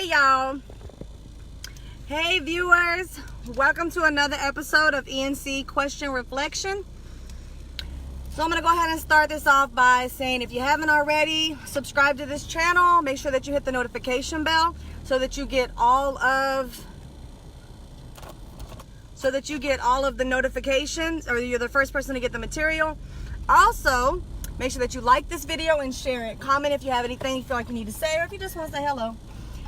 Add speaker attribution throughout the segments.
Speaker 1: y'all. Hey viewers, welcome to another episode of E&C Question Reflection. So I'm going to go ahead and start this off by saying, if you haven't already, subscribe to this channel. Make sure that you hit the notification bell so that you get all of the notifications, or you're the first person to get the material. Also, make sure that you like this video and share it. Comment if you have anything you feel like you need to say, or if you just want to say hello.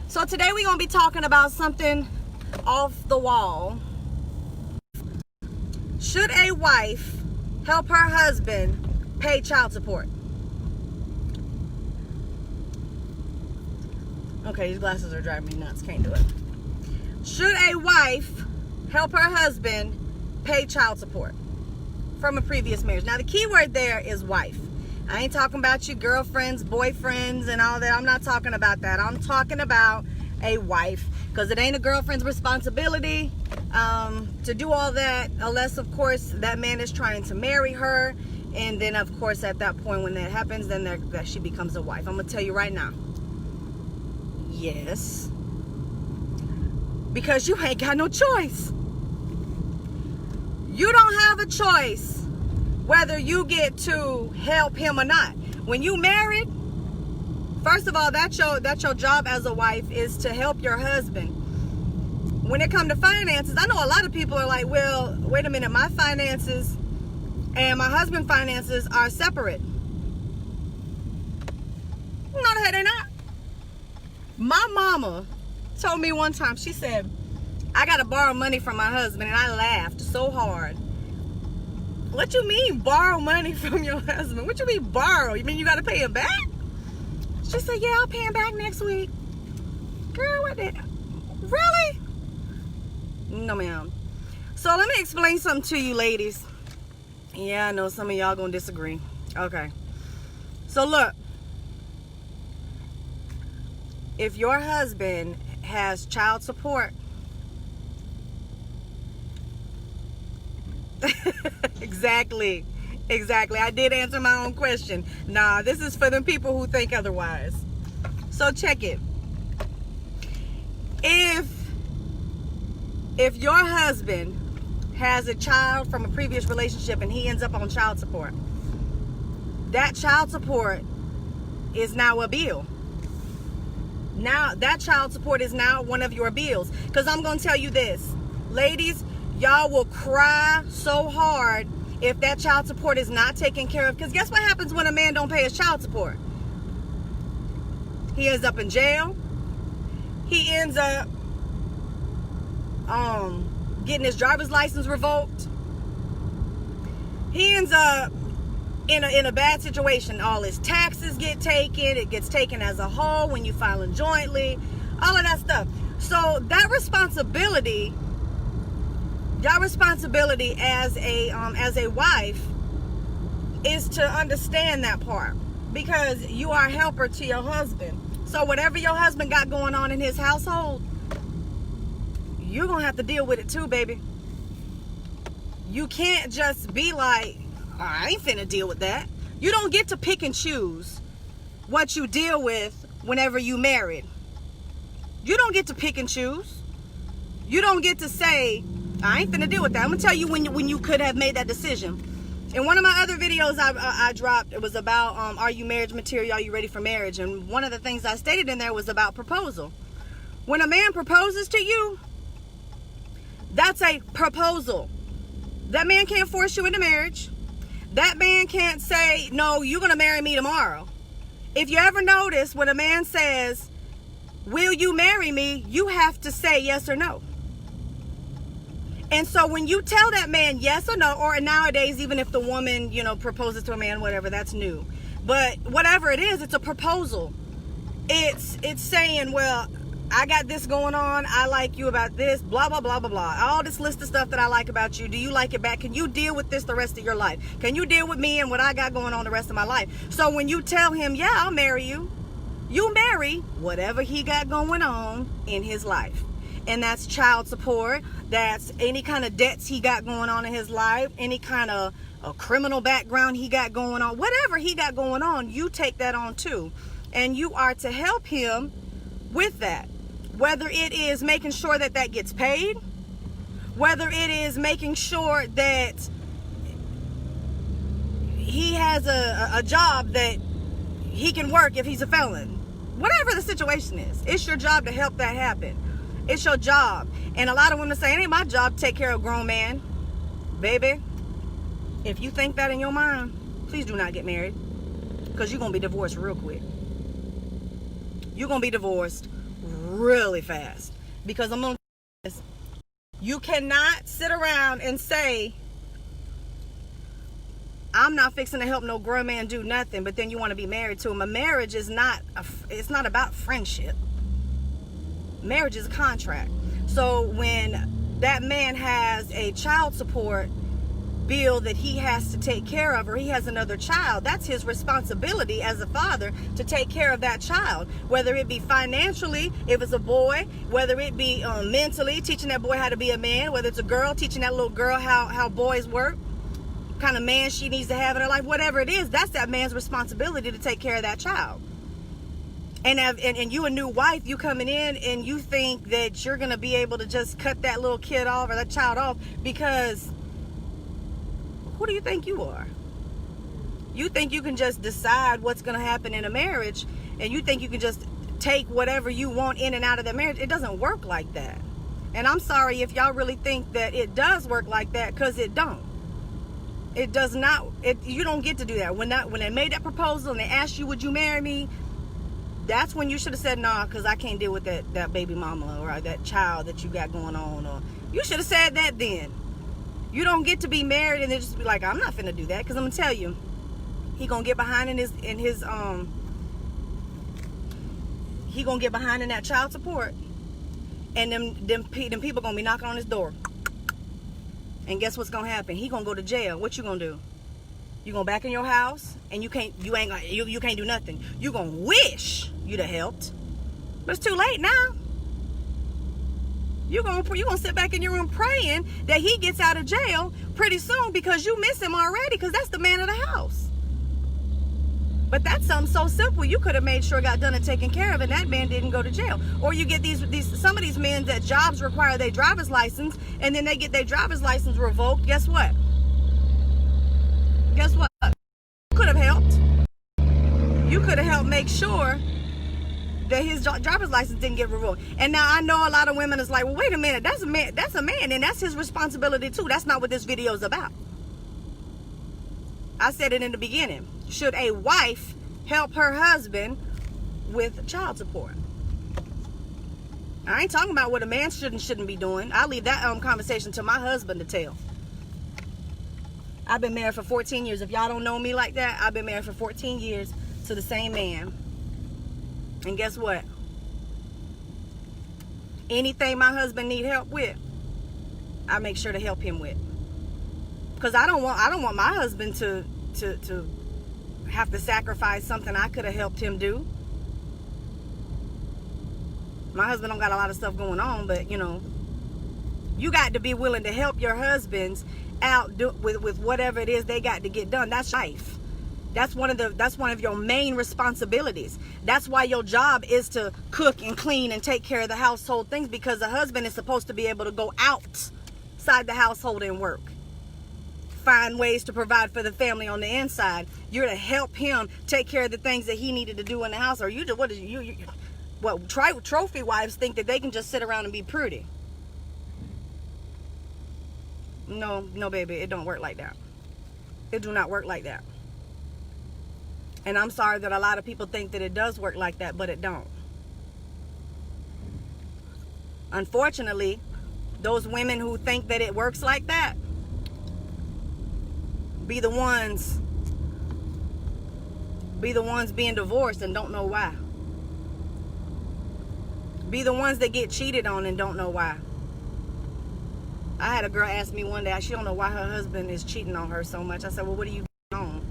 Speaker 1: So today we're going to be talking about something off the wall. Should a wife help her husband pay child support? Okay, these glasses are driving me nuts. Can't do it. Should a wife help her husband pay child support from a previous marriage? Now, the key word there is wife. I ain't talking about your girlfriends, boyfriends, and all that. I'm not talking about that. I'm talking about a wife, because it ain't a girlfriend's responsibility to do all that, unless, of course, that man is trying to marry her. And then, of course, at that point, when that happens, then that she becomes a wife. I'm going to tell you right now. Yes. Because you ain't got no choice. You don't have a choice whether you get to help him or not. When you married, first of all, that's your job as a wife, is to help your husband. When it comes to finances, I know a lot of people are like, well, wait a minute, my finances and my husband's finances are separate. No, the hell they're not. My mama told me one time, she said, I got to borrow money from my husband, and I laughed so hard. What you mean borrow money from your husband? What you mean borrow? You mean you got to pay him back? She said, yeah, I'll pay him back next week. Girl, what the? Really? No, ma'am. So let me explain something to you ladies. Yeah, I know some of y'all gonna disagree. Okay. So look. If your husband has child support, Exactly. I did answer my own question. Nah, this is for them people who think otherwise. So check it. If your husband has a child from a previous relationship and he ends up on child support, that child support is now a bill. Now that child support is now one of your bills. Because I'm going to tell you this, ladies, y'all will cry so hard if that child support is not taken care of. Because guess what happens when a man don't pay his child support? He ends up in jail. He ends up getting his driver's license revoked. He ends up in a bad situation. All his taxes get taken. It gets taken as a whole when you filing jointly. All of that stuff. So that responsibility, your responsibility as a wife is to understand that part, because you are a helper to your husband. So whatever your husband got going on in his household, you're gonna have to deal with it too, baby. You can't just be like, I ain't finna deal with that. You don't get to pick and choose what you deal with whenever you married. You don't get to pick and choose. You don't get to say, I ain't finna deal with that. I'm gonna tell you when you could have made that decision. In one of my other videos I dropped, it was about, are you marriage material? Are you ready for marriage? And one of the things I stated in there was about proposal. When a man proposes to you, that's a proposal. That man can't force you into marriage. That man can't say, no, you're gonna marry me tomorrow. If you ever notice, when a man says, will you marry me? You have to say yes or no. And so when you tell that man yes or no, or nowadays, even if the woman, proposes to a man, whatever, that's new. But whatever it is, it's a proposal. It's saying, well, I got this going on. I like you about this, blah, blah, blah, blah, blah. All this list of stuff that I like about you. Do you like it back? Can you deal with this the rest of your life? Can you deal with me and what I got going on the rest of my life? So when you tell him, yeah, I'll marry you, you marry whatever he got going on in his life. And that's child support. That's any kind of debts he got going on in his life. Any kind of a criminal background he got going on. Whatever he got going on, you take that on too. And you are to help him with that. Whether it is making sure that that gets paid, whether it is making sure that he has a job that he can work if he's a felon. Whatever the situation is, it's your job to help that happen. It's your job. And a lot of women say, it ain't my job to take care of a grown man. Baby, if you think that in your mind, please do not get married, because you're going to be divorced real quick. You're going to be divorced really fast. Because I'm going to tell you this, you cannot sit around and say, I'm not fixing to help no grown man do nothing, but then you want to be married to him. A marriage is it's not about friendship. Marriage is a contract. So when that man has a child support bill that he has to take care of, or he has another child, that's his responsibility as a father to take care of that child, whether it be financially, if it's a boy, whether it be mentally, teaching that boy how to be a man, whether it's a girl, teaching that little girl how boys work, kind of man she needs to have in her life, whatever it is, that's that man's responsibility to take care of that child. And you a new wife, you coming in and you think that you're going to be able to just cut that little kid off or that child off, because who do you think you are? You think you can just decide what's going to happen in a marriage, and you think you can just take whatever you want in and out of that marriage. It doesn't work like that. And I'm sorry if y'all really think that it does work like that, because it don't. It does not. You don't get to do that. When they made that proposal and they asked you, would you marry me? That's when you should have said, nah, because I can't deal with that baby mama or that child that you got going on. Or you should have said that then. You don't get to be married and then just be like, I'm not finna do that, because I'm gonna tell you, he gonna get behind he gonna get behind in that child support, and them people gonna be knocking on his door. And guess what's gonna happen? He gonna go to jail. What you gonna do? You gonna back in your house and you can't do nothing. You gonna wish you'd have helped, but it's too late now. You gonna sit back in your room praying that he gets out of jail pretty soon, because you miss him already, because that's the man of the house. But that's something so simple you could have made sure got done and taken care of, and that man didn't go to jail. Or you get some of these men that jobs require their driver's license, and then they get their driver's license revoked. Guess what? You could have helped. You could have helped make sure that his driver's license didn't get revoked. And now I know a lot of women is like, well, wait a minute, that's a man, and that's his responsibility too. That's not what this video is about. I said it in the beginning. Should a wife help her husband with child support? I ain't talking about what a man should and shouldn't be doing. I leave that conversation to my husband to tell. I've been married for 14 years. If y'all don't know me like that, I've been married for 14 years to the same man. And guess what? Anything my husband need help with, I make sure to help him with. Because I don't want my husband to have to sacrifice something I could have helped him do. My husband don't got a lot of stuff going on, but you got to be willing to help your husbands out with whatever it is they got to get done. That's life. That's one of your main responsibilities. That's why your job is to cook and clean and take care of the household things, because the husband is supposed to be able to go outside the household and work. Find ways to provide for the family on the inside. You're to help him take care of the things that he needed to do in the house. Or trophy wives think that they can just sit around and be pretty. No, baby, it don't work like that. It do not work like that. And I'm sorry that a lot of people think that it does work like that, but it don't. Unfortunately, those women who think that it works like that be the ones being divorced and don't know why. Be the ones that get cheated on and don't know why. I had a girl ask me one day, she don't know why her husband is cheating on her so much. I said, well, what are you on?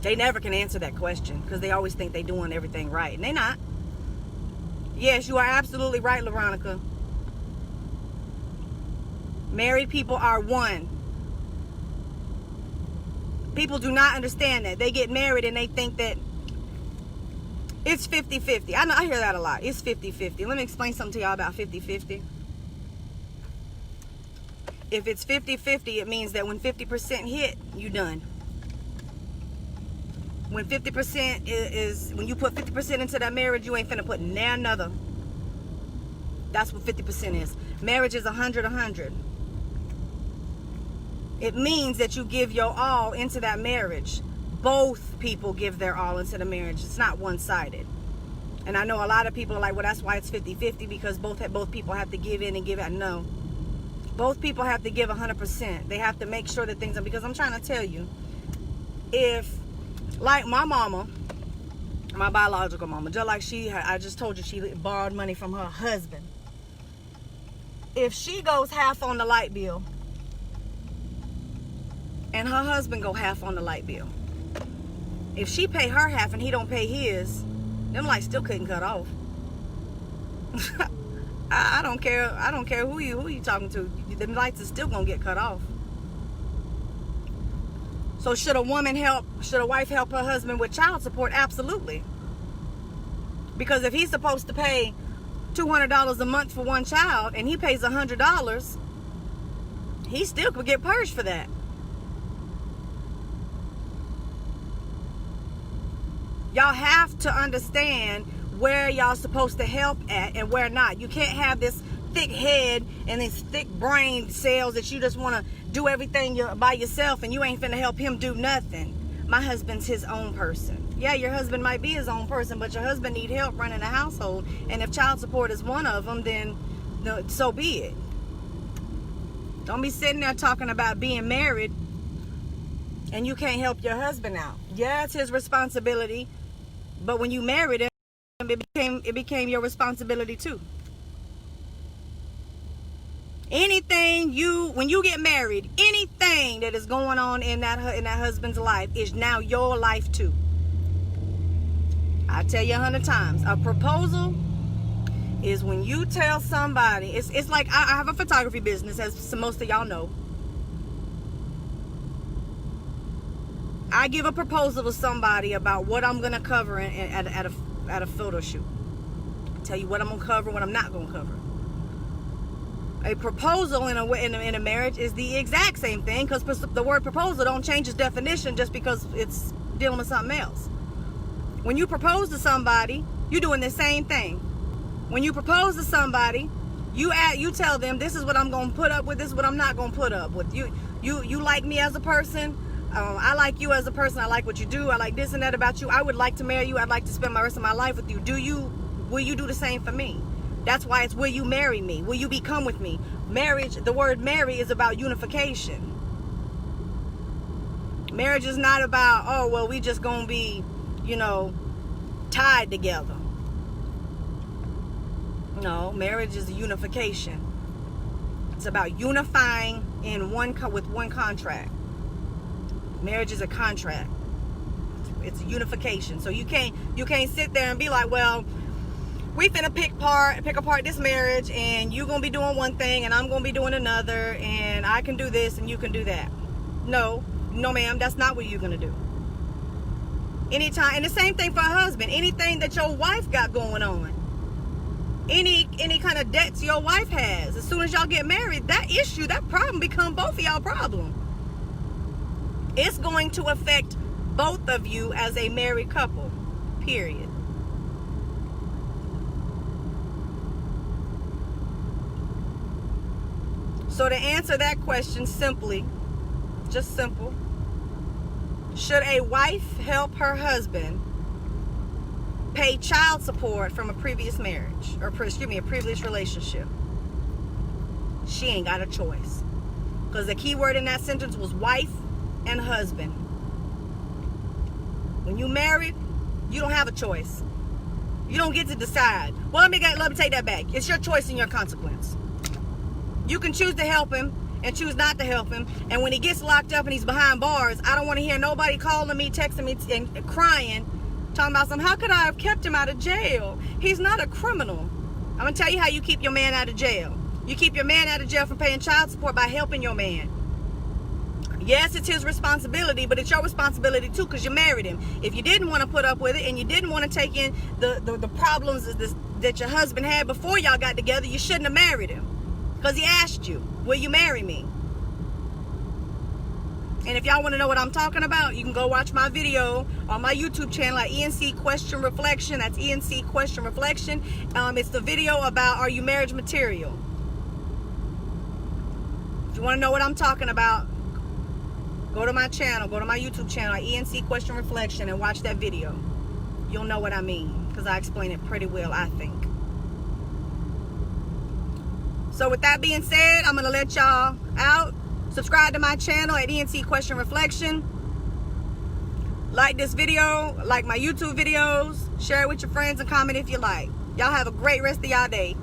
Speaker 1: They never can answer that question, because they always think they're doing everything right, and they're not. Yes, you are absolutely right, Veronica. Married people are one. People do not understand that. They get married and they think that It's 50-50. I know, I hear that a lot. It's 50-50. Let me explain something to y'all about 50-50. If it's 50-50, it means that when 50% hit, you done. When 50% is when you put 50% into that marriage, you ain't finna put another. That's what 50% is. Marriage is 100-100. It means that you give your all into that marriage. Both people give their all into the marriage. It's not one-sided. And I know a lot of people are like, well, that's why it's 50-50, because both people have to give in and give out. No. Both people have to give 100%. They have to make sure that things are, because I'm trying to tell you, if, like my mama, my biological mama, just like I just told you, she borrowed money from her husband. If she goes half on the light bill, and her husband go half on the light bill, if she pay her half and he don't pay his, them lights still couldn't cut off. I don't care. I don't care who you talking to. The lights are still gonna get cut off. So should a wife help her husband with child support? Absolutely. Because if he's supposed to pay $200 a month for one child and he pays $100, he still could get purged for that. Y'all have to understand where y'all supposed to help at and where not. You can't have this thick head and these thick brain cells that you just want to do everything by yourself and you ain't finna help him do nothing. My husband's his own person. Yeah, your husband might be his own person, but your husband need help running a household. And if child support is one of them, then so be it. Don't be sitting there talking about being married and you can't help your husband out. Yeah, it's his responsibility, but when you married him, it became your responsibility too. When you get married, anything that is going on in that husband's life is now your life too. I tell you 100 times, a proposal is when you tell somebody, it's like I have a photography business, as most of y'all know. I give a proposal to somebody about what I'm gonna cover at a photo shoot. I tell you what I'm gonna cover, what I'm not gonna cover. A proposal in a marriage is the exact same thing, because the word proposal don't change its definition just because it's dealing with something else. When you propose to somebody, you're doing the same thing. When you propose to somebody, you tell them, this is what I'm gonna put up with, this is what I'm not gonna put up with. You like me as a person. I like you as a person. I like what you do. I like this and that about you. I would like to marry you. I'd like to spend my rest of my life with you. Will you do the same for me? That's why it's, will you marry me? Will you become with me? Marriage, the word marry is about unification. Marriage is not about, oh, well, we just gonna be, tied together. No, marriage is a unification. It's about unifying with one contract. Marriage is a contract. It's a unification. So you can't sit there and be like, well, we finna pick apart this marriage, and you gonna be doing one thing and I'm gonna be doing another, and I can do this and you can do that. No ma'am, that's not what you're gonna do. Anytime, and the same thing for a husband. Anything that your wife got going on, any kind of debts your wife has, as soon as y'all get married, that problem become both of y'all problem. It's going to affect both of you as a married couple, period. So to answer that question simply, just simple, should a wife help her husband pay child support from a previous marriage, or a previous relationship? She ain't got a choice. Because the key word in that sentence was wife and husband. When you married, you don't have a choice. You don't get to decide. Well, let me take that back. It's your choice and your consequence. You can choose to help him and choose not to help him. And when he gets locked up and he's behind bars, I don't want to hear nobody calling me, texting me, and crying, talking about something. How could I have kept him out of jail? He's not a criminal. I'm going to tell you how you keep your man out of jail. You keep your man out of jail from paying child support by helping your man. Yes, it's his responsibility, but it's your responsibility too, because you married him. If you didn't want to put up with it and you didn't want to take in the problems that your husband had before y'all got together, you shouldn't have married him, because he asked you, will you marry me? And if y'all want to know what I'm talking about, you can go watch my video on my YouTube channel at E&C Question Reflection. That's E&C Question Reflection. It's the video about, are you marriage material? If you want to know what I'm talking about, go to my channel, go to my YouTube channel, E&C Question Reflection, and watch that video. You'll know what I mean, because I explain it pretty well, I think. So with that being said, I'm going to let y'all out. Subscribe to my channel at E&C Question Reflection. Like this video, like my YouTube videos. Share it with your friends and comment if you like. Y'all have a great rest of y'all day.